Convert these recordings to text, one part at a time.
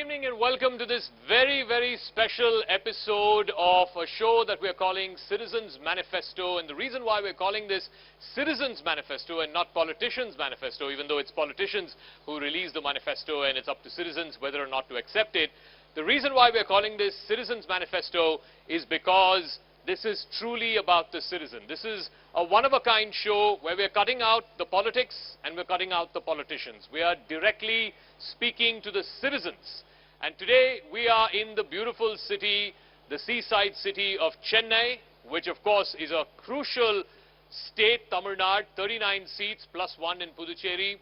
evening and welcome to this very, very special episode of a show that we're calling Citizens Manifesto. And the reason why we're calling this Citizens Manifesto and not Politicians Manifesto, even though it's politicians who release the manifesto and it's up to citizens whether or not to accept it. The reason why we're calling this Citizens Manifesto is because this is truly about the citizen. This is a one-of-a-kind show where we're cutting out the politics and we're cutting out the politicians. We are directly speaking to the citizens. And today we are in the beautiful city, the seaside city of Chennai, which of course is a crucial state, Tamil Nadu, 39 seats plus one in Puducherry.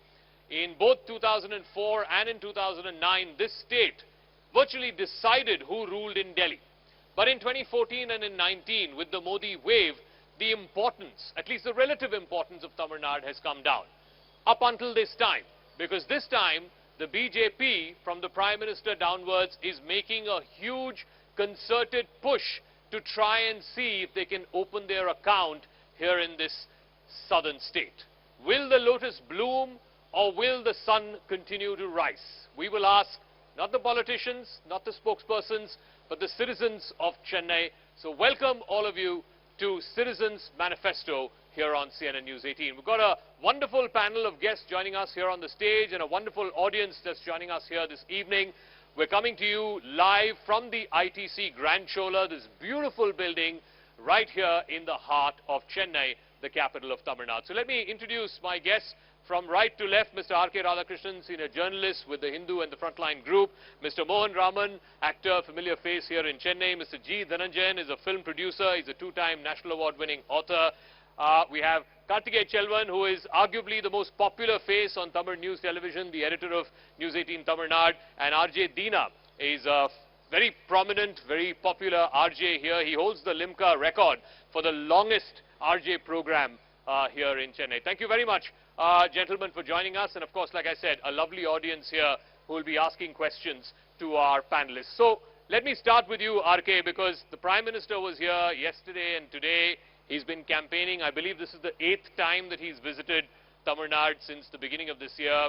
In both 2004 and in 2009, this state virtually decided who ruled in Delhi. But in 2014 and in 19, with the Modi wave, the importance, at least the relative importance of Tamil Nadu has come down. Up until this time, because this time, the BJP, from the Prime Minister downwards, is making a huge concerted push to try and see if they can open their account here in this southern state. Will the lotus bloom or will the sun continue to rise? We will ask not the politicians, not the spokespersons, but the citizens of Chennai. So welcome all of you to Citizens Manifesto here on CNN News 18. We've got a wonderful panel of guests joining us here on the stage and a wonderful audience that's joining us here this evening. We're coming to you live from the ITC Grand Chola, this beautiful building right here in the heart of Chennai, the capital of Tamil Nadu. So let me introduce my guests. From right to left, Mr. R.K. Radhakrishnan, senior journalist with the Hindu and the Frontline Group. Mr. Mohan Raman, actor, familiar face here in Chennai. Mr. G. Dhananjayan is a film producer. He's a two-time National Award-winning author. We have Karthikeya Chelvan, who is arguably the most popular face on Tamil News Television, the editor of News 18 Tamil Nadu. And R.J. Deena is a very prominent, very popular R.J. here. He holds the Limca record for the longest R.J. program here in Chennai. Thank you very much, gentlemen, for joining us. And of course, like I said, a lovely audience here who will be asking questions to our panelists. So let me start with you, RK, because the Prime Minister was here yesterday and today. He's been campaigning. I believe this is the 8th time that he's visited Tamil Nadu since the beginning of this year.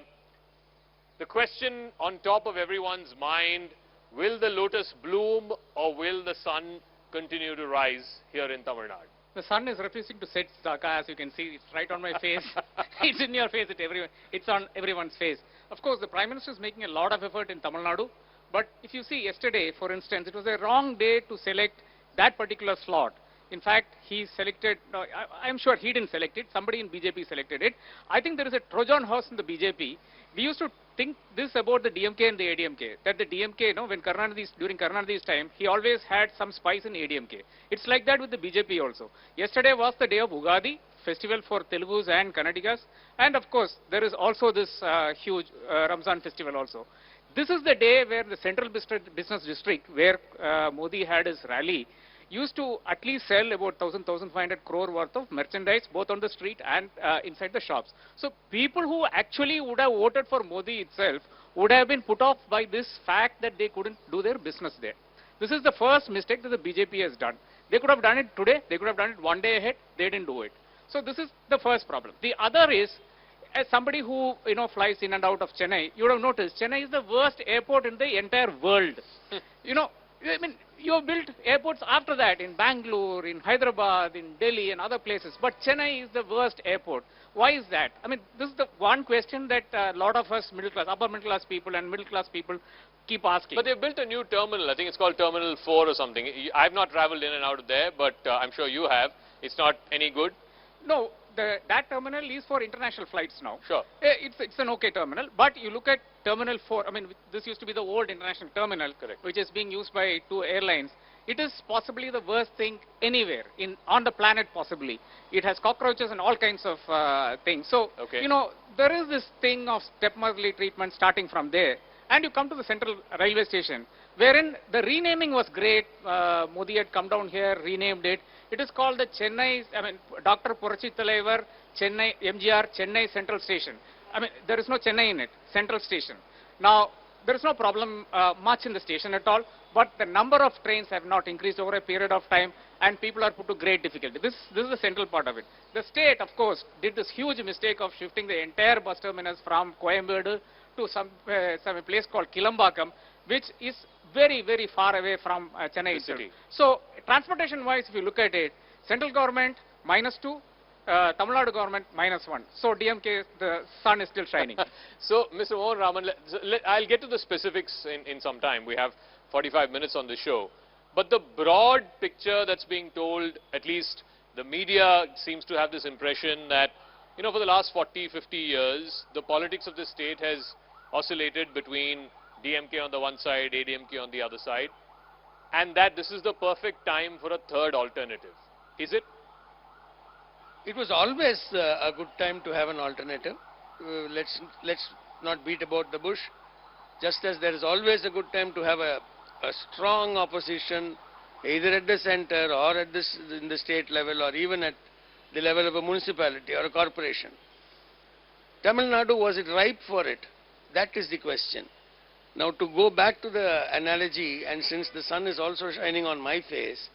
The question on top of everyone's mind, will the lotus bloom or will the sun continue to rise here in Tamil Nadu? The sun is refusing to set, Saka, as you can see. It's right on my face. It's in your face. It's on everyone's face. Of course, the Prime Minister is making a lot of effort in Tamil Nadu. But if you see yesterday, for instance, it was a wrong day to select that particular slot. In fact, he selected, no, I'm sure he didn't select it. Somebody in BJP selected it. I think there is a Trojan horse in the BJP. We used to think this about the DMK and the ADMK, that the DMK, when during Karunanidhi's time, he always had some spice in ADMK. It's like that with the BJP also. Yesterday was the day of Ugadi, festival for Telugus and Kannadigas, and of course, there is also this huge Ramzan festival also. This is the day where the central business district, where Modi had his rally, used to at least sell about 1,500 crore worth of merchandise, both on the street and inside the shops. So people who actually would have voted for Modi itself would have been put off by this fact that they couldn't do their business there. This is the first mistake that the BJP has done. They could have done it today, they could have done it one day ahead, they didn't do it. So this is the first problem. The other is, as somebody who flies in and out of Chennai, you would have noticed Chennai is the worst airport in the entire world. I mean, you have built airports after that in Bangalore, in Hyderabad, in Delhi and other places. But Chennai is the worst airport. Why is that? I mean, this is the one question that a lot of us middle class, upper middle class people and middle class people keep asking. But they built a new terminal. I think it's called Terminal 4 or something. I've not traveled in and out of there, but I'm sure you have. It's not any good? No. That terminal is for international flights now. Sure. It's an okay terminal, but you look at Terminal 4, I mean, this used to be the old international terminal, correct, which is being used by 2 airlines. It is possibly the worst thing anywhere on the planet, possibly. It has cockroaches and all kinds of things. So, okay, there is this thing of stepmotherly treatment starting from there. And you come to the central railway station, wherein the renaming was great. Modi had come down here, renamed it. It is called the Dr. Purachi Thalaivar Chennai, MGR Chennai Central Station. I mean, there is no Chennai in it, Central Station. Now, there is no problem much in the station at all, but the number of trains have not increased over a period of time, and people are put to great difficulty. This is the central part of it. The state, of course, did this huge mistake of shifting the entire bus terminus from Coimbatore to some place called Kilambakam, which is very, very far away from Chennai itself. city. So, transportation-wise, if you look at it, central government -2, Tamil Nadu government -1. So, DMK, the sun is still shining. So, Mr. Mohan Raman, I'll get to the specifics in some time. We have 45 minutes on the show. But the broad picture that's being told, at least the media seems to have this impression that, you know, for the last 40, 50 years, the politics of the state has oscillated between DMK on the one side, ADMK on the other side, and that this is the perfect time for a third alternative. Is it? It was always a good time to have an alternative. Let's not beat about the bush. Just as there is always a good time to have a strong opposition, either at the center or at in the state level or even at the level of a municipality or a corporation. Tamil Nadu, was it ripe for it? That is the question. Now, to go back to the analogy, and since the sun is also shining on my face,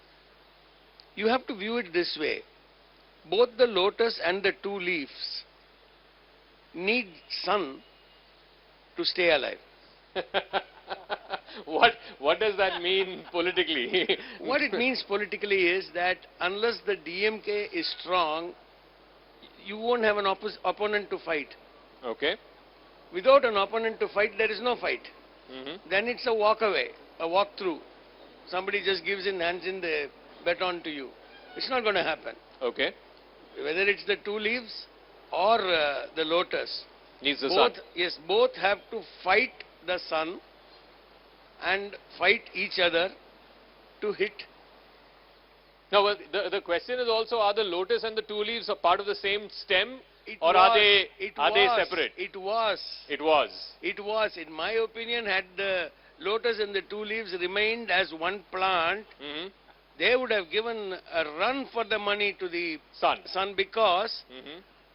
you have to view it this way. Both the lotus and the two leaves need sun to stay alive. What does that mean politically? What it means politically is that unless the DMK is strong, you won't have an opponent to fight. Okay. Without an opponent to fight, there is no fight. Then it's a walk away, a walk through. Somebody just gives in, hands in the baton to you. It's not going to happen. Okay. Whether it's the two leaves or the lotus. Needs the sun. Yes, both have to fight the sun and fight each other to hit. Now, well, the question is also, are the lotus and the two leaves a part of the same stem, or are they separate? It was. It was. It was. In my opinion, had the lotus and the two leaves remained as one plant, they would have given a run for the money to the sun because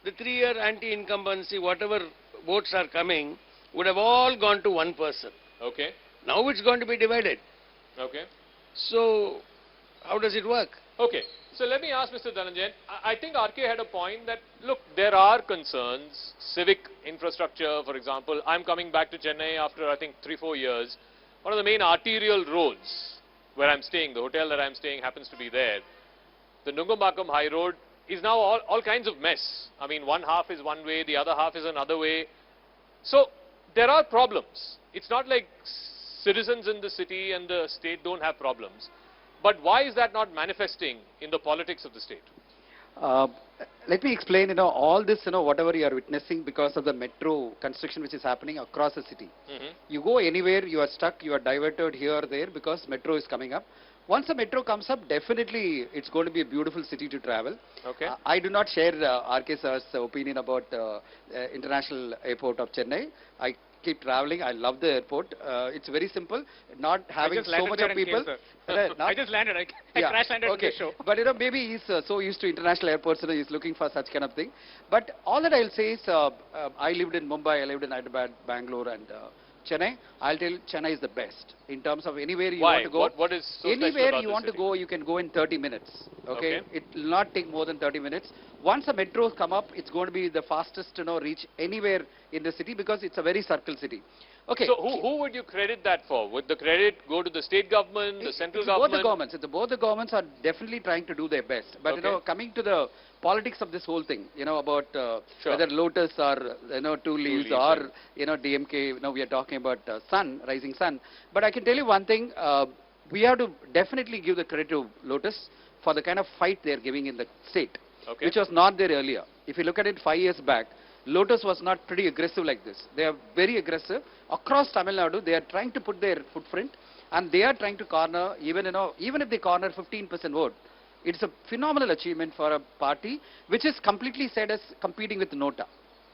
the 3-year anti-incumbency, whatever votes are coming, would have all gone to one person. Okay. Now it's going to be divided. Okay. So, how does it work? Okay. So let me ask Mr. Dhananjayan. I think RK had a point that, look, there are concerns. Civic infrastructure, for example. I'm coming back to Chennai after, I think, 3-4 years. One of the main arterial roads where I'm staying, the hotel that I'm staying happens to be there. The Nungambakkam High Road is now all kinds of mess. I mean, one half is one way, the other half is another way. So there are problems. It's not like citizens in the city and the state don't have problems. But why is that not manifesting in the politics of the state? Let me explain, all this, whatever you are witnessing because of the metro construction which is happening across the city. You go anywhere, you are stuck, you are diverted here or there because metro is coming up. Once the metro comes up, definitely it's going to be a beautiful city to travel. Okay. I do not share RK sir's opinion about International Airport of Chennai. I keep traveling. I love the airport. It's very simple. Not having so much of people. I just landed. I crash landed in the show. But maybe he's so used to international airports, he's looking for such kind of thing. But all that I'll say is, I lived in Mumbai, I lived in Hyderabad, Bangalore, and Chennai. I'll tell you, Chennai is the best in terms of anywhere you want to go. What is so anywhere you want to go, you can go in 30 minutes. Okay? It will not take more than 30 minutes. Once the metros come up, it's going to be the fastest reach anywhere in the city because it's a very circle city. Okay. So who would you credit that for? Would the credit go to the state government, the central government? Both the governments. Both the governments are definitely trying to do their best. But coming to the politics of this whole thing, about whether lotus or two leaves or DMK. We are talking about rising sun. But I can tell you one thing: we have to definitely give the credit to lotus for the kind of fight they are giving in the state, which was not there earlier. If you look at it 5 years back, Lotus was not pretty aggressive like this. They are very aggressive. Across Tamil Nadu, they are trying to put their footprint and they are trying to corner, even if they corner 15% vote. It's a phenomenal achievement for a party which is completely said as competing with Nota.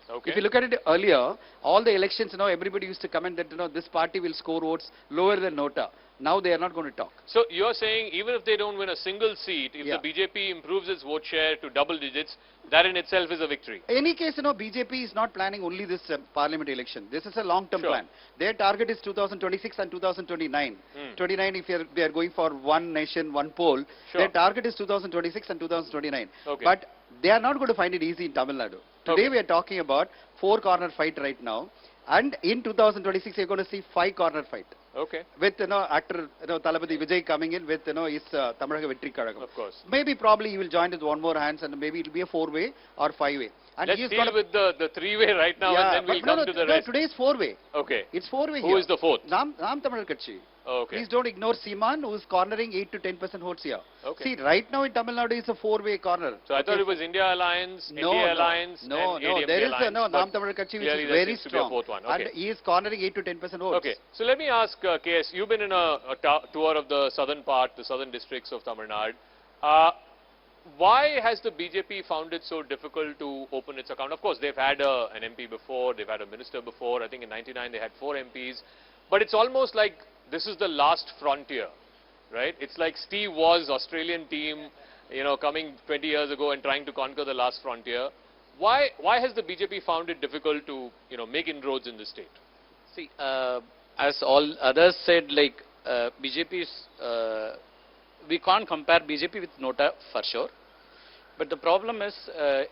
Okay. If you look at it earlier, all the elections, everybody used to comment that, this party will score votes lower than Nota. Now they are not going to talk. So you're saying even if they don't win a single seat, if the BJP improves its vote share to double digits, that in itself is a victory. In any case, BJP is not planning only this parliament election. This is a long-term plan. Their target is 2026 and 2029. 29, if they are going for one nation, one poll, their target is 2026 and 2029. But they are not going to find it easy in Tamil Nadu. Today we are talking about four-corner fight right now. And in 2026, you're going to see 5 corner fight. Okay. With, actor, Thalapathy Vijay coming in with, his Tamaraga Vetri Kazhagam. Of course. Maybe probably he will join with one more hands and maybe it will be a 4-way or 5-way. And let's deal with the 3-way right now, and then we'll come to the rest. Today is 4-way. Okay. It's 4-way Who is the fourth? Nam Tamil Katchi. Okay. Please don't ignore Seeman, who is cornering 8 to 10% votes here. Okay. See, right now in Tamil Nadu, it's a 4-way corner. So I thought it was India Alliance, India Alliance, and ADMK there is Alliance. Nam Tamil Katchi, which is very strong. Okay. And he is cornering 8 to 10% votes. Okay. So let me ask KS, you've been in a tour of the southern part, the southern districts of Tamil Nadu. Why has the BJP found it so difficult to open its account? Of course, they've had an MP before, they've had a minister before. I think in '99 they had 4 MPs. But it's almost like this is the last frontier, right? It's like Steve Waugh's Australian team, coming 20 years ago and trying to conquer the last frontier. Why has the BJP found it difficult to, make inroads in this state? See, as all others said, like BJP's, we can't compare BJP with Nota for sure. But the problem is,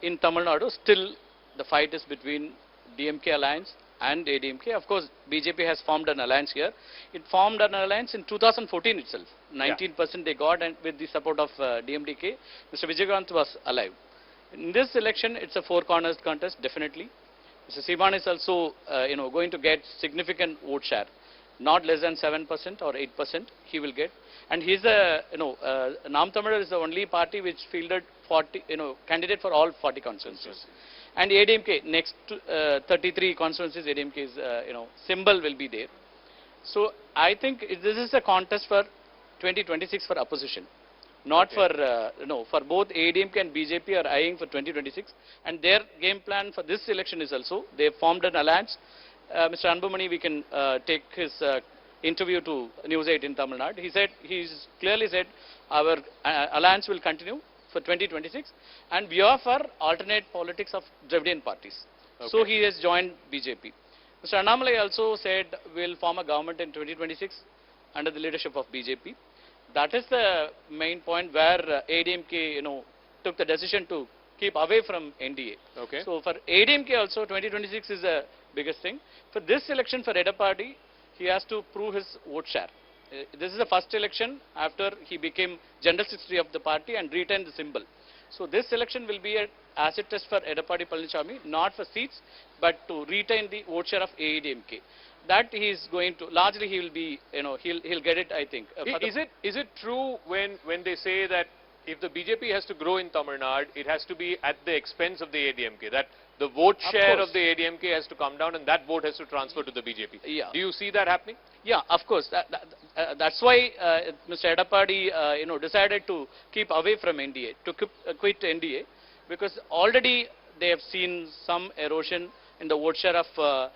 in Tamil Nadu, still the fight is between DMK alliance and ADMK. Of course, BJP has formed an alliance here. It formed an alliance in 2014 itself. 19% they got, and with the support of DMDK, Mr. Vijaykanth was alive. In this election, it's a 4 corners contest, definitely. Mr. Seeman is also, going to get significant vote share. Not less than 7% or 8% he will get. And he's Nam Tamil is the only party which fielded 40, candidate for all 40 constituencies. And ADMK, next 33 constituencies, ADMK's, symbol will be there. So I think this is a contest for 2026 for opposition. Not for, for both ADMK and BJP are eyeing for 2026. And their game plan for this election is also, they formed an alliance. Mr. Anbumani, we can take his interview to News 8 in Tamil Nadu. He said, he's clearly said, our alliance will continue for 2026, and we are for alternate politics of Dravidian parties. Okay. So he has joined BJP. Mr. Annamalai also said, we'll form a government in 2026 under the leadership of BJP. That is the main point where ADMK, took the decision to keep away from NDA. Okay. So for ADMK also, 2026 is the biggest thing. For this election for Edappadi, he has to prove his vote share. This is the first election after he became General Secretary of the party and retained the symbol. So this election will be an acid test for Edappadi Palaniswamy, not for seats, but to retain the vote share of ADMK. That he is going to, largely he will be, he'll get it, I think. Is it true when they say that if the BJP has to grow in Tamil Nadu, it has to be at the expense of the ADMK, that the vote share of the ADMK has to come down and that vote has to transfer to the BJP? Yeah. Do you see that happening? Yeah, of course. That's why Mr. Edappadi, decided to keep away from NDA, to quit NDA, because already they have seen some erosion in the vote share of,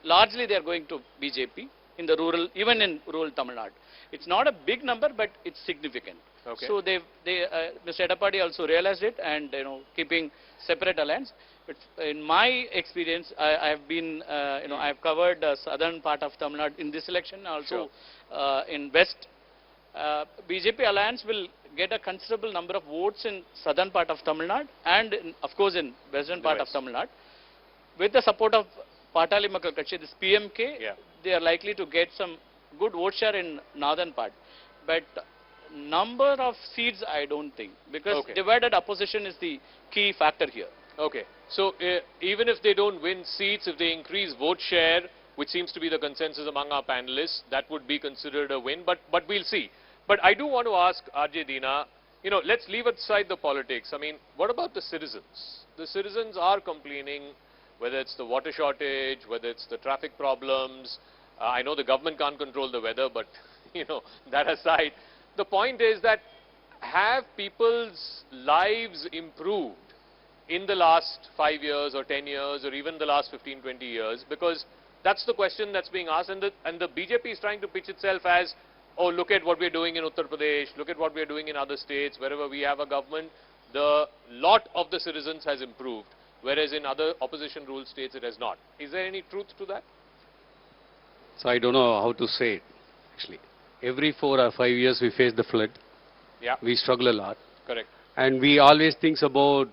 largely they are going to BJP in the rural, even in rural Tamil Nadu. It's not a big number, but it's significant. Okay. So Mr. Edappadi also realized it, and keeping separate alliance. But in my experience, I have been, I have covered southern part of Tamil Nadu in this election, also in west. BJP alliance will get a considerable number of votes in southern part of Tamil Nadu and of course in western part of Tamil Nadu. With the support of Patali Makkal Katchi, this PMK, they are likely to get some good vote share in northern part. But number of seats, I don't think, because divided opposition is the key factor here. Okay. So even if they don't win seats, if they increase vote share, which seems to be the consensus among our panelists, that would be considered a win. But we'll see. But I do want to ask RJ Deena, let's leave aside the politics. I mean, what about the citizens? The citizens are complaining, whether it's the water shortage, whether it's the traffic problems. I know the government can't control the weather, but, that aside, the point is that have people's lives improved in the last 5 years or 10 years or even the last 15, 20 years? Because that's the question that's being asked, and the BJP is trying to pitch itself as, oh, look at what we're doing in Uttar Pradesh, look at what we're doing in other states, wherever we have a government, the lot of the citizens has improved, whereas in other opposition-ruled states it has not. Is there any truth to that? So I don't know how to say it, actually. Every 4 or 5 years we face the flood. Yeah. We struggle a lot. Correct. And we always think about,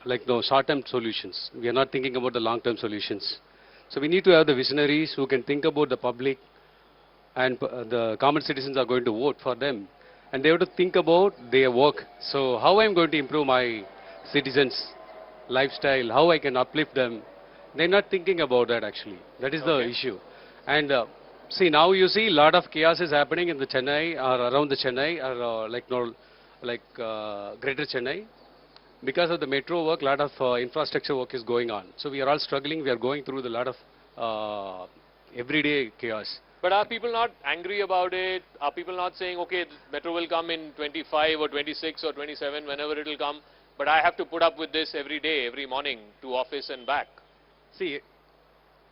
short-term solutions. We are not thinking about the long-term solutions. So we need to have the visionaries who can think about the public, and the common citizens are going to vote for them. And they have to think about their work. So how I'm going to improve my citizens' lifestyle, how I can uplift them. They're not thinking about that actually. That is the issue. And see, now you see a lot of chaos is happening in the Chennai or around the Chennai or Greater Chennai. Because of the metro work, a lot of infrastructure work is going on. So we are all struggling. We are going through a lot of everyday chaos. But are people not angry about it? Are people not saying, okay, metro will come in 25 or 26 or 27, whenever it will come, but I have to put up with this every day, every morning to office and back? See,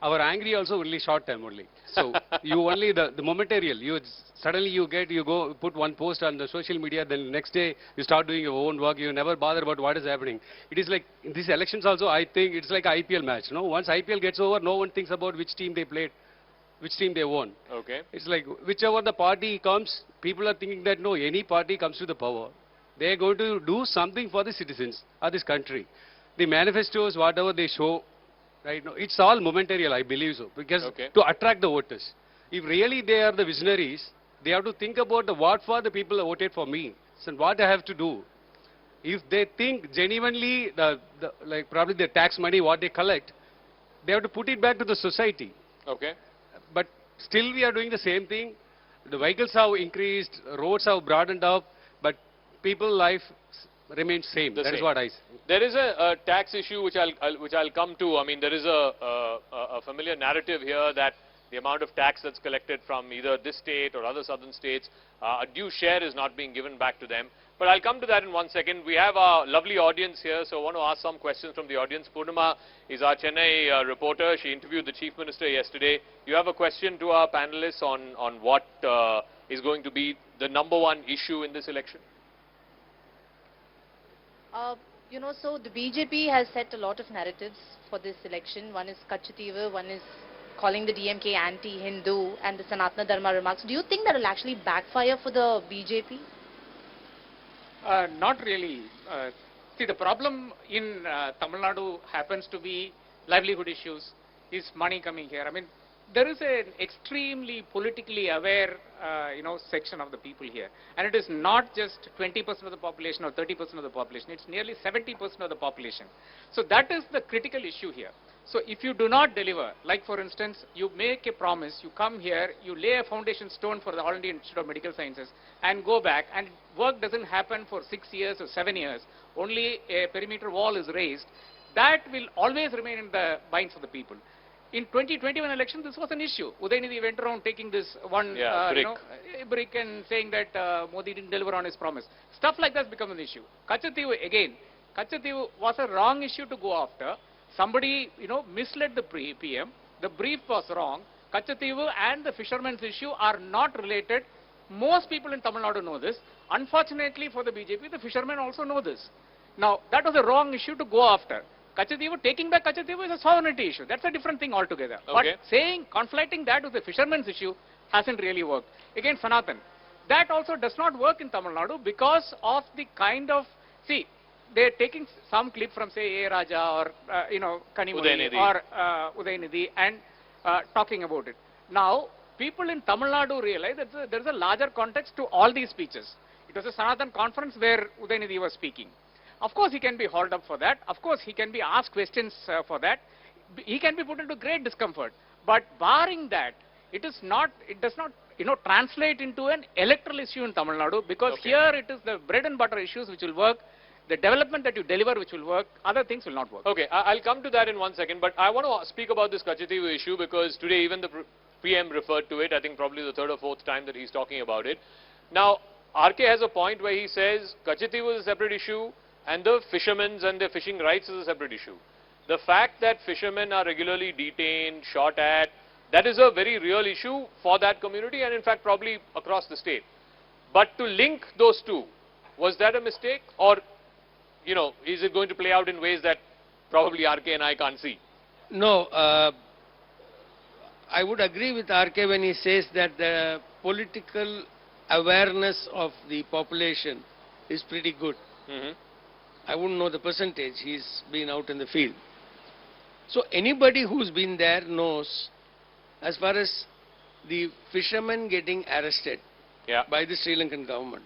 our angry also only short time only. So you only the momentary. You suddenly you go put one post on the social media, then next day you start doing your own work. You never bother about what is happening. It is like in these elections also. I think it's like IPL match. No, once IPL gets over, no one thinks about which team they played, which team they won. Okay. It's like whichever the party comes, people are thinking that no, any party comes to the power, they are going to do something for the citizens of this country. The manifestos, whatever they show, right? No, it's all momentary, I believe so, because to attract the voters. If really they are the visionaries, they have to think about what for the people who voted for me, and what I have to do. If they think genuinely, like probably the tax money, what they collect, they have to put it back to the society. Okay. But still we are doing the same thing. The vehicles have increased, roads have broadened up, but people's life remains same. That is what I say. There is a tax issue which I'll come to. I mean, there is a familiar narrative here that the amount of tax that's collected from either this state or other southern states, a due share is not being given back to them. But I'll come to that in 1 second. We have our lovely audience here, so I want to ask some questions from the audience. Purnima is our Chennai reporter. She interviewed the Chief Minister yesterday. You have a question to our panelists on what is going to be the #1 issue in this election? You know, so the BJP has set a lot of narratives for this election. One is Kachativa, one is calling the DMK anti-Hindu, and the Sanatana Dharma remarks. Do you think that will actually backfire for the BJP? Not really. See, the problem in Tamil Nadu happens to be livelihood issues, is money coming here. I mean, there is an extremely politically aware, section of the people here. And it is not just 20% of the population or 30% of the population. It's nearly 70% of the population. So that is the critical issue here. So if you do not deliver, like for instance, you make a promise, you come here, you lay a foundation stone for the All India Institute of Medical Sciences and go back, and work doesn't happen for 6 years or 7 years, only a perimeter wall is raised, that will always remain in the minds of the people. In 2021 election, this was an issue. Udaynidhi went around taking this one brick and saying that Modi didn't deliver on his promise. Stuff like that has become an issue. Kachativa, again, Kachativa was a wrong issue to go after. Somebody, misled the PM. The brief was wrong. Kachativa and the fishermen's issue are not related. Most people in Tamil Nadu know this. Unfortunately for the BJP, the fishermen also know this. Now, that was a wrong issue to go after. Kachativa, taking back Kachativa is a sovereignty issue. That's a different thing altogether. But conflating that with the fishermen's issue hasn't really worked. Again, Sanatan, that also does not work in Tamil Nadu because of the kind of, see, they're taking some clip from, say, A. Raja or, Kanimoni or Udaynidhi and talking about it. Now, people in Tamil Nadu realize that there's a larger context to all these speeches. It was a Sanatan conference where Udaynidhi was speaking. Of course, he can be hauled up for that. Of course, he can be asked questions for that. He can be put into great discomfort. But barring that, it does not, translate into an electoral issue in Tamil Nadu because here it is the bread and butter issues which will work, the development that you deliver which will work, other things will not work. Okay, I'll come to that in 1 second, but I want to speak about this Kachativa issue because today even the PM referred to it, I think probably the 3rd or 4th time that he's talking about it. Now, RK has a point where he says Kachativa is a separate issue, and the fishermen's and their fishing rights is a separate issue. The fact that fishermen are regularly detained, shot at, that is a very real issue for that community and in fact probably across the state. But to link those two, was that a mistake or, is it going to play out in ways that probably RK and I can't see? No, I would agree with RK when he says that the political awareness of the population is pretty good. I wouldn't know the percentage. He's been out in the field. So anybody who's been there knows, as far as the fishermen getting arrested Yeah. by the Sri Lankan government,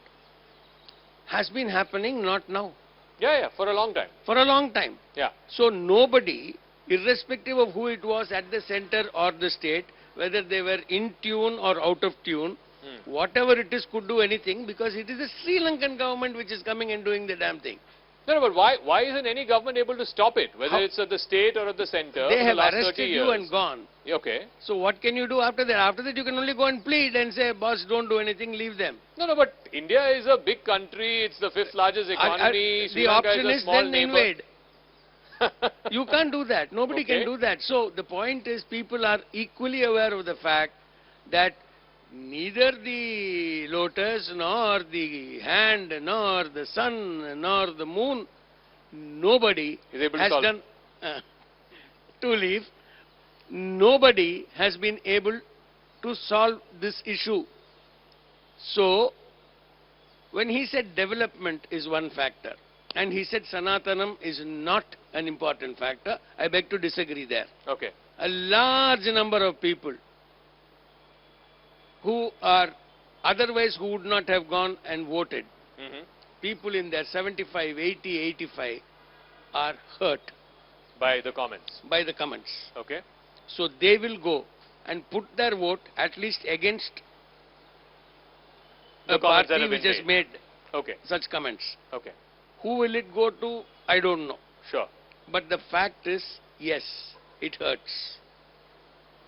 has been happening not now, Yeah, for a long time. for a long time. Yeah. So nobody, irrespective of who it was at the center or the state, whether they were in tune or out of tune, whatever it is, could do anything, because it is the Sri Lankan government which is coming and doing the damn thing. No, but why isn't any government able to stop it, whether it's at the state or at the center? They for have the last 30 arrested years? you and gone. Okay. So what can you do after that? After that you can only go and plead and say, boss, don't do anything, leave them. No, but India is a big country. It's the 5th largest economy. Sri The Lanka option is a is small then neighbor. invade. You can't do that. Nobody Okay. can do that. So the point is, people are equally aware of the fact that neither the lotus, nor the hand, nor the sun, nor the moon, nobody Is able to has solve. done to leave. Nobody has been able to solve this issue. So, when he said development is one factor, and he said Sanatanam is not an important factor, I beg to disagree there. Okay. A large number of people who are otherwise who would not have gone and voted, people in their 75, 80, 85 are hurt By the comments. by the comments. Okay. So they will go and put their vote at least against The a comments that party have which been has made Okay. such comments. Okay. Who will it go to? I don't know. Sure. But the fact is, yes, it hurts.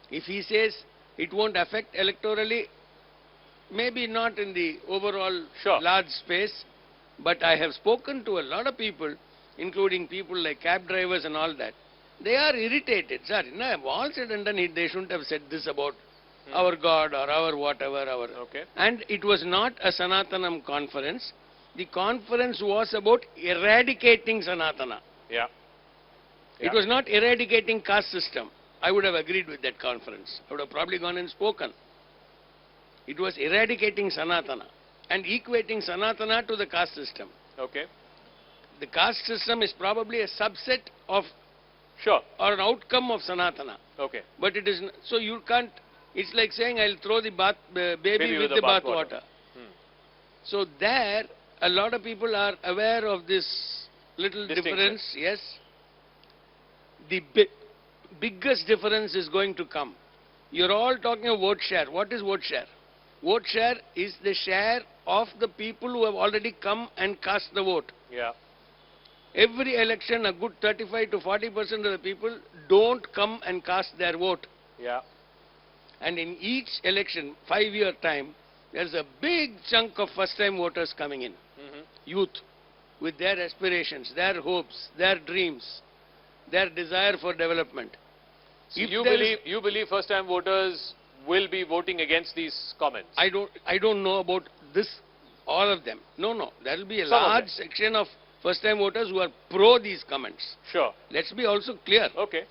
If he says it won't affect electorally, maybe not in the overall Sure. large space, but I have spoken to a lot of people, including people like cab drivers and all that. They are irritated. Sir, no, all said and done, they shouldn't have said this about our God or our whatever. Okay. And it was not a Sanatanam conference. The conference was about eradicating Sanatana. Yeah. It was not eradicating caste system. I would have agreed with that conference. I would have probably gone and spoken. It was eradicating Sanatana and equating Sanatana to the caste system. Okay. The caste system is probably a subset of Sure. or an outcome of Sanatana. Okay. But it is, so you can't, it's like saying I'll throw the baby with the bath water. So there, a lot of people are aware of this little Distinction. difference, yes. The biggest difference is going to come. You're all talking of vote share. What is vote share? Vote share is the share of the people who have already come and cast the vote. Yeah. Every election, a good 35 to 40% of the people don't come and cast their vote. Yeah. And in each election, 5-year time, there's a big chunk of first-time voters coming in. Youth, with their aspirations, their hopes, their dreams, their desire for development. So If you there is- believe first-time voters will be voting against these comments? I don't know about this, all of them. No. There will be a Some of large them. section of first-time voters who are pro these comments. Sure. Let's be also clear. Okay.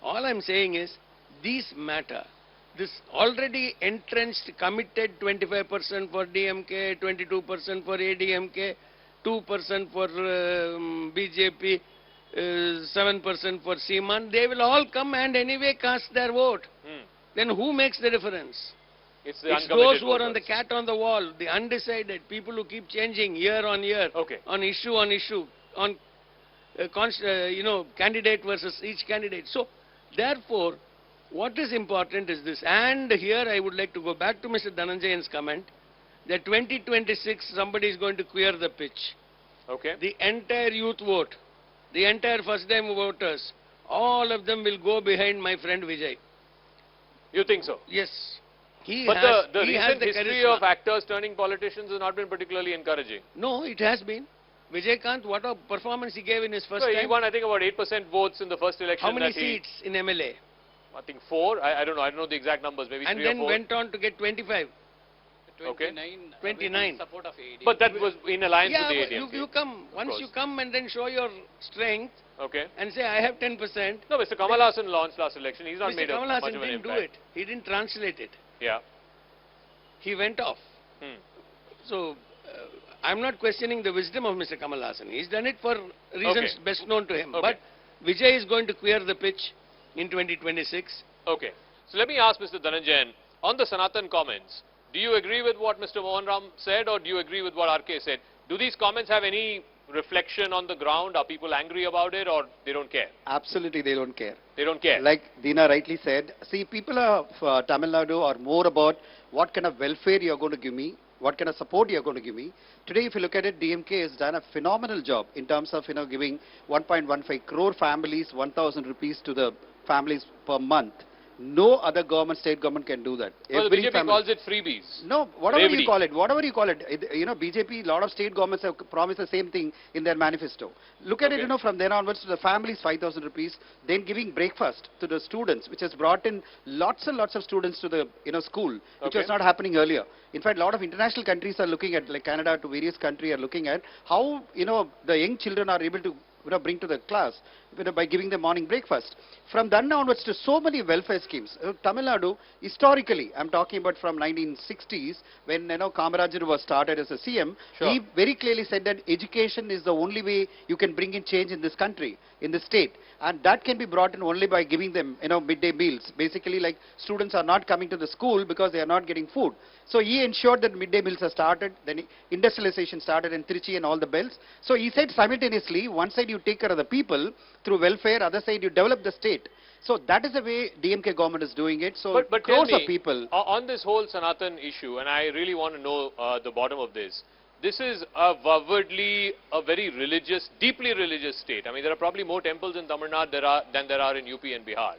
All I'm saying is, these matter. This already entrenched, committed 25% for DMK, 22% for ADMK, 2% for BJP, 7% for Seaman, they will all come and anyway cast their vote. Then who makes the difference? It's the It's uncommitted those who are on the voters. cat on the wall, the undecided, people who keep changing year on year, Okay. on issue, on candidate versus each candidate. So, therefore, what is important is this. And here I would like to go back to Mr. Dhananjayan's comment that 2026 somebody is going to clear the pitch. Okay. The entire youth vote, the entire first-time voters, all of them will go behind my friend Vijay. You think so? Yes. He But has, the he has recent the history charisma. of actors turning politicians has not been particularly encouraging. No, it has been. Vijay Kant, what a performance he gave in his first So he time. won, I think, about 8% votes in the first election. How many that he- seats in MLA? I think 4. I don't know. I don't know the exact numbers. Maybe And 3 then or 4. went on to get 25. 29. 29. With support of AD. But that was in alliance Yeah, with the but ADMK. you come, once course. you come and then show your strength Okay. and say, I have 10%. No, Mr. Kamal Hassan launched last election. He's not Mr. made Kamal much Hassan of an didn't do impact. it. He didn't translate it. Yeah. He went off. So, I'm not questioning the wisdom of Mr. Kamal Hassan. He's done it for reasons Okay. best known to him. Okay. But Vijay is going to clear the pitch. in 2026. Okay. So let me ask Mr. Dhananjayan, on the Sanatan comments, do you agree with what Mr. Mohan Ram said, or do you agree with what RK said? Do these comments have any reflection on the ground? Are people angry about it, or they don't care? Absolutely, they don't care. They don't care. Like Dina rightly said, see, people of Tamil Nadu are more about what kind of welfare you're going to give me, what kind of support you're going to give me. Today, if you look at it, DMK has done a phenomenal job in terms of, giving 1.15 crore families 1,000 rupees to the families per month. No other government, state government can do that. Well, the BJP calls it freebies. No, whatever you call it, BJP, a lot of state governments have promised the same thing in their manifesto. Look at it, from then onwards to the families 5,000 rupees, then giving breakfast to the students, which has brought in lots and lots of students to the, school, which was not happening earlier. In fact, a lot of international countries are looking at, like Canada to various countries are looking at how, the young children are able to bring to the class by giving them morning breakfast. From then onwards to so many welfare schemes. Tamil Nadu, historically, I'm talking about from 1960s, when Kamarajuru was started as a CM, he very clearly said that education is the only way you can bring in change in this country, in the state. And that can be brought in only by giving them, midday meals. Basically, like students are not coming to the school because they are not getting food. So he ensured that midday meals are started, then industrialization started in Trichy and all the belts. So he said simultaneously, one side you take care of the people through welfare, other side you develop the state. So that is the way DMK government is doing it. So but crores of people. On this whole Sanatan issue, and I really want to know the bottom of this. This is avowedly a very religious, deeply religious state. I mean, there are probably more temples in Tamil Nadu than there are in UP and Bihar.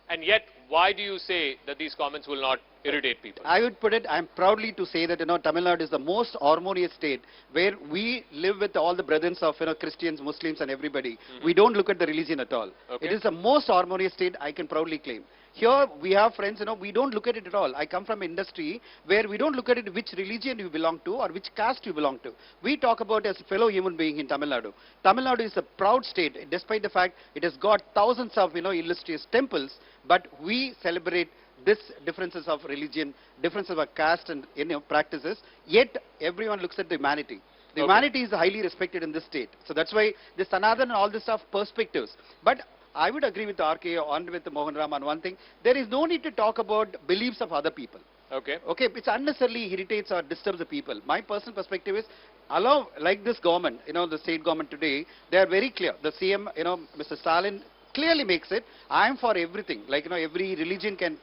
And yet, why do you say that these comments will not irritate people? I would put it, I'm proudly to say that, Tamil Nadu is the most harmonious state where we live with all the brethren of, Christians, Muslims and everybody. We don't look at the religion at all. It is the most harmonious state, I can proudly claim. Here we have friends, we don't look at it at all. I come from industry where we don't look at it which religion you belong to or which caste you belong to. We talk about as a fellow human being in Tamil Nadu. Tamil Nadu is a proud state, despite the fact it has got thousands of, illustrious temples, but we celebrate this differences of religion, differences of caste and practices, yet everyone looks at the humanity. The humanity is highly respected in this state. So that's why this Sanatan and all this stuff, perspectives. But I would agree with RK and with Mohan Ram on one thing. There is no need to talk about beliefs of other people. Okay, which unnecessarily irritates or disturbs the people. My personal perspective is, allow, like this government, the state government today, they are very clear. The CM, Mr. Stalin clearly makes it, I am for everything. Like, every religion can,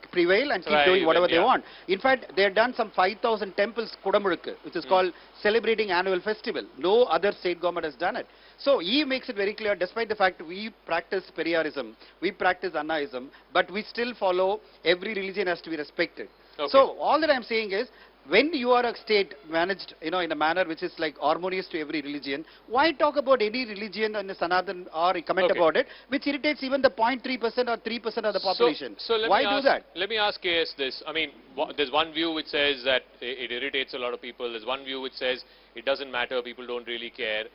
prevail and keep doing whatever they want. In fact, they have done some 5,000 temples, Kodamurukku, which is called celebrating annual festival. No other state government has done it. So he makes it very clear, despite the fact we practice Periyarism, we practice Annaism, but we still follow every religion has to be respected. So all that I'm saying is, when you are a state managed, in a manner which is like harmonious to every religion, why talk about any religion in the Sanatan or comment about it, which irritates even the 0.3% or 3% of the population? So why do that? Let me ask KS this. I mean, there's one view which says that it irritates a lot of people. There's one view which says it doesn't matter, people don't really care.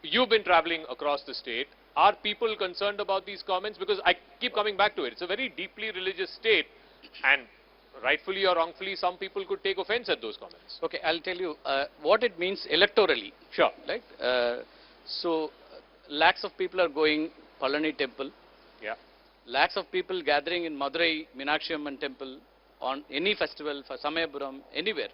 You've been traveling across the state. Are people concerned about these comments? Because I keep coming back to it. It's a very deeply religious state, and rightfully or wrongfully, some people could take offense at those comments. Okay, I'll tell you what it means electorally. Sure. Right? So, lakhs of people are going Palani temple. Yeah. Lakhs of people gathering in Madurai, Meenakshi Amman temple on any festival, for Samayapuram, anywhere.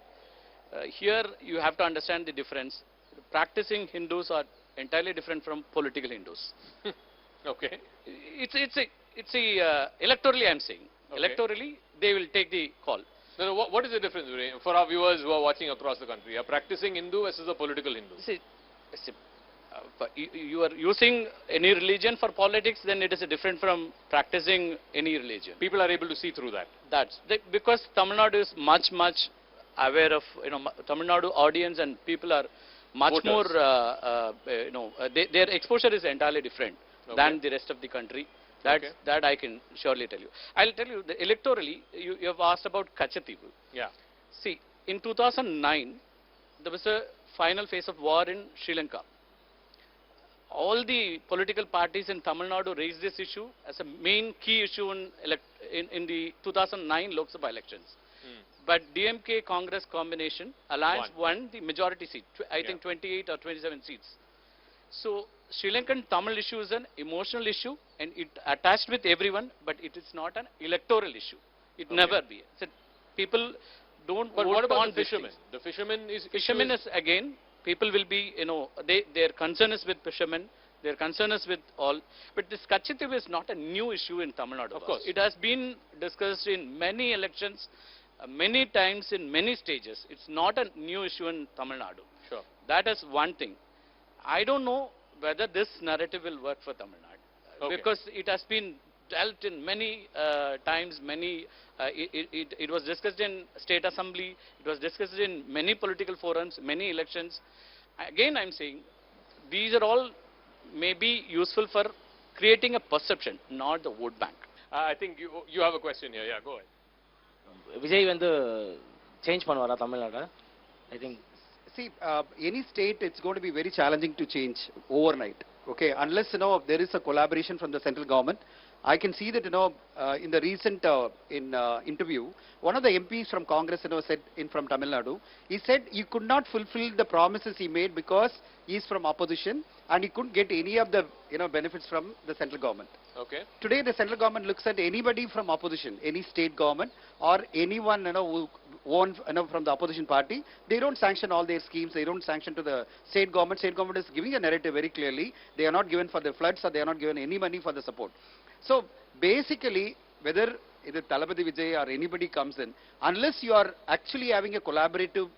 Here, you have to understand the difference. Practicing Hindus are entirely different from political Hindus. Okay. It's electorally, I'm saying. Electorally, they will take the call. No, what is the difference for our viewers who are watching across the country? A practicing Hindu versus a political Hindu? You are using any religion for politics, then it is different from practicing any religion. People are able to see through that. That's because Tamil Nadu is much aware of, Tamil Nadu audience and people are much Voters. more, their exposure is entirely different than the rest of the country. That I can surely tell you. I'll tell you, electorally, you have asked about Kachativu. Yeah. See, in 2009, there was a final phase of war in Sri Lanka. All the political parties in Tamil Nadu raised this issue as a main key issue in the 2009 Lok Sabha elections. But DMK Congress combination alliance won the majority seat, I think 28 or 27 seats. So Sri Lankan Tamil issue is an emotional issue and it attached with everyone, but it is not an electoral issue. It never be. So people don't But vote what about on the these fishermen? things. The fishermen is... Fishermen is again, people will be, their concern is with fishermen, their concern is with all. But this Kachitiv is not a new issue in Tamil Nadu. Of course. It has been discussed in many elections, many times in many stages. It's not a new issue in Tamil Nadu. Sure. That is one thing. I don't know whether this narrative will work for Tamil Nadu. Okay. Because it has been dealt in many times, it was discussed in State Assembly, it was discussed in many political forums, many elections. Again, I'm saying, these are all maybe useful for creating a perception, not the vote bank. I think you have a question here. Yeah, go ahead. Vijay வந்து change பண்ணுவாரா Tamil Nadu? I think. See, any state, it's going to be very challenging to change overnight. Okay, unless there is a collaboration from the central government. I can see that in the recent interview, one of the MPs from Congress said from Tamil Nadu, he said he could not fulfill the promises he made because he is from opposition and he couldn't get any of the benefits from the central government. Okay. Today the central government looks at anybody from opposition, any state government or anyone who won from the opposition party, they don't sanction all their schemes, they don't sanction to the state government. State government is giving a narrative very clearly, they are not given for the floods or they are not given any money for the support. So basically, whether either Talapati Vijay or anybody comes in, unless you are actually having a collaborative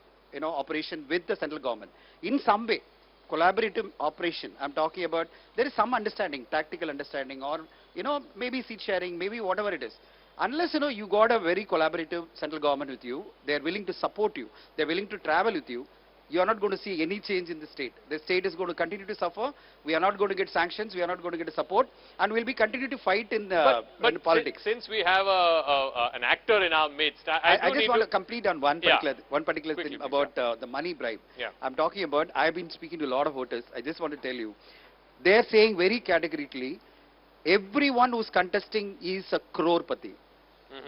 operation with the central government, in some way, collaborative operation, I'm talking about, there is some understanding, tactical understanding or, maybe seat sharing, maybe whatever it is. Unless, you got a very collaborative central government with you, they are willing to support you, they are willing to travel with you, you are not going to see any change in the state. The state is going to continue to suffer. We are not going to get sanctions. We are not going to get support. And we'll be continue to fight in in politics. Since we have an actor in our midst, I just want to complete on one particular Quickly, thing please, about the money bribe. Yeah. I'm talking about, I've been speaking to a lot of voters. I just want to tell you, they're saying very categorically, everyone who's contesting is a crorepati.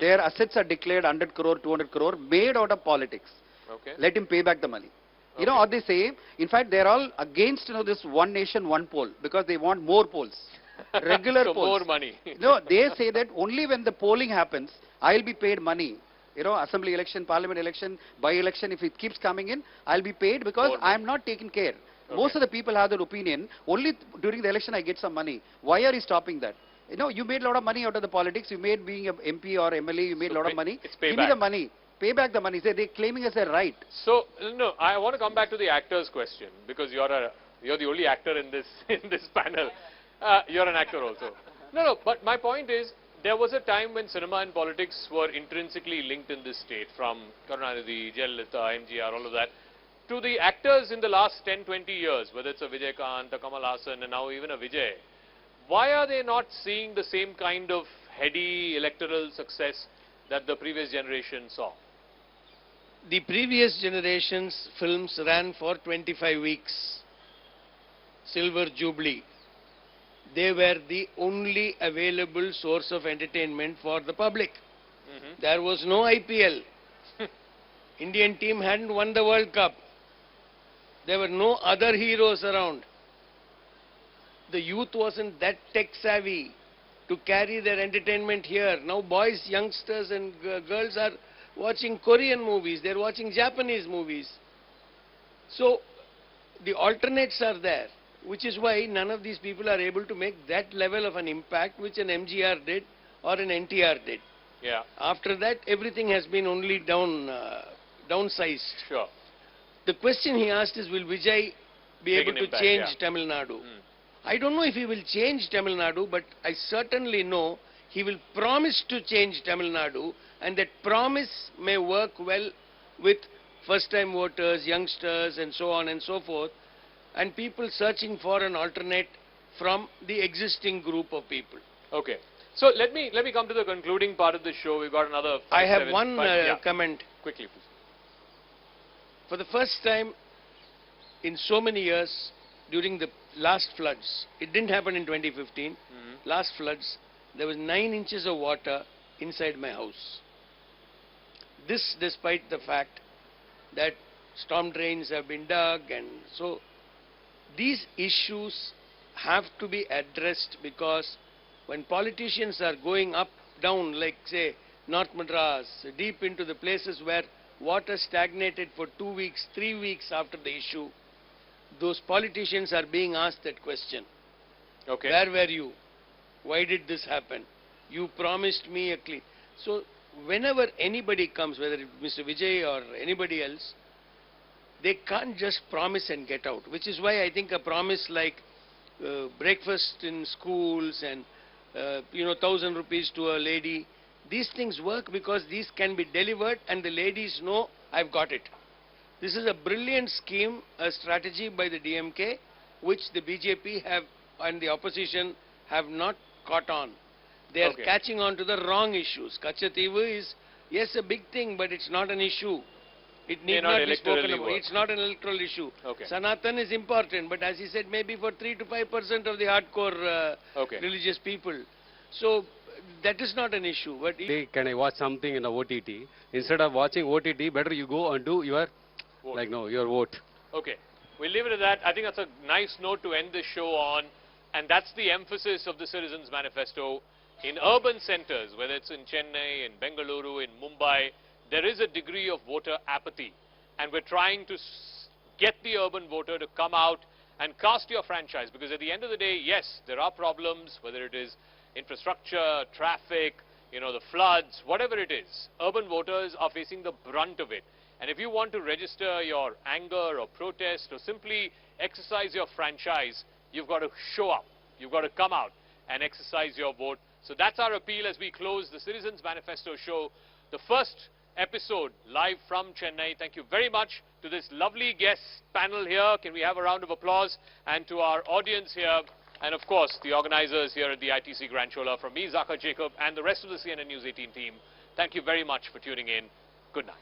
Their assets are declared 100 crore, 200 crore, made out of politics. Okay. Let him pay back the money. You know what they say? In fact, they're all against this one nation, one poll because they want more polls, regular so polls. more money. No, they say that only when the polling happens, I'll be paid money. Assembly election, parliament election, by-election, if it keeps coming in, I'll be paid because I'm not taking care. Okay. Most of the people have that opinion. Only during the election I get some money. Why are you stopping that? You made a lot of money out of the politics. You made being an MP or MLA, you made a lot of money. Give me the money. Pay back the money. They're claiming as a right. So, no, I want to come back to the actor's question because you're the only actor in this panel. You're an actor also. No, but my point is, there was a time when cinema and politics were intrinsically linked in this state, from Karunanidhi, Jayalalitha, MGR, all of that, to the actors in the last 10, 20 years, whether it's a Vijaykant, a Kamal Haasan, and now even a Vijay. Why are they not seeing the same kind of heady electoral success that the previous generation saw? The previous generation's films ran for 25 weeks. Silver Jubilee. They were the only available source of entertainment for the public. There was no IPL. Indian team hadn't won the World Cup. There were no other heroes around. The youth wasn't that tech savvy to carry their entertainment here. Now boys, youngsters and girls are watching Korean movies, they're watching Japanese movies. So the alternates are there, which is why none of these people are able to make that level of an impact which an MGR did or an NTR did. Yeah. After that, everything has been only downsized. Sure. The question he asked is, will Vijay be able to change Tamil Nadu? I don't know if he will change Tamil Nadu, but I certainly know he will promise to change Tamil Nadu, and that promise may work well with first-time voters, youngsters, and so on and so forth, and people searching for an alternate from the existing group of people. Okay. So let me come to the concluding part of the show. We've got another 5, I have 7, one 5, comment. Quickly, please. For the first time in so many years, during the last floods, it didn't happen in 2015, last floods, there was 9 inches of water inside my house. This despite the fact that storm drains have been dug, and so these issues have to be addressed, because when politicians are going up, down, like say North Madras, deep into the places where water stagnated for 2 weeks, 3 weeks after the issue, those politicians are being asked that question. Okay. Where were you? Why did this happen? You promised me a clean. So whenever anybody comes, whether it's Mr. Vijay or anybody else, they can't just promise and get out, which is why I think a promise like breakfast in schools and 1,000 rupees to a lady, these things work because these can be delivered and the ladies know I've got it. This is a brilliant scheme, a strategy by the DMK, which the BJP have and the opposition have not caught on. They are catching on to the wrong issues. Kachativu is, yes, a big thing, but it's not an issue. It need not be spoken about. It's not an electoral issue. Sanatan is important, but as he said, maybe for 3 to 5% of the hardcore religious people. So that is not an issue. But can I watch something in the OTT? Instead of watching OTT, better you go and do your vote. Your vote. Okay, we'll leave it at that. I think that's a nice note to end this show on, and that's the emphasis of the Citizens Manifesto. In urban centers, whether it's in Chennai, in Bengaluru, in Mumbai, there is a degree of voter apathy, and we're trying to get the urban voter to come out and cast your franchise, because at the end of the day, yes, there are problems, whether it is infrastructure, traffic, the floods, whatever it is. Urban voters are facing the brunt of it. And if you want to register your anger or protest or simply exercise your franchise, you've got to show up. You've got to come out and exercise your vote. So that's our appeal as we close the Citizens Manifesto show, the first episode live from Chennai. Thank you very much to this lovely guest panel here. Can we have a round of applause? And to our audience here, and of course the organizers here at the ITC Grand Chola, from me, Zakir Jacob, and the rest of the CNN News 18 team. Thank you very much for tuning in. Good night.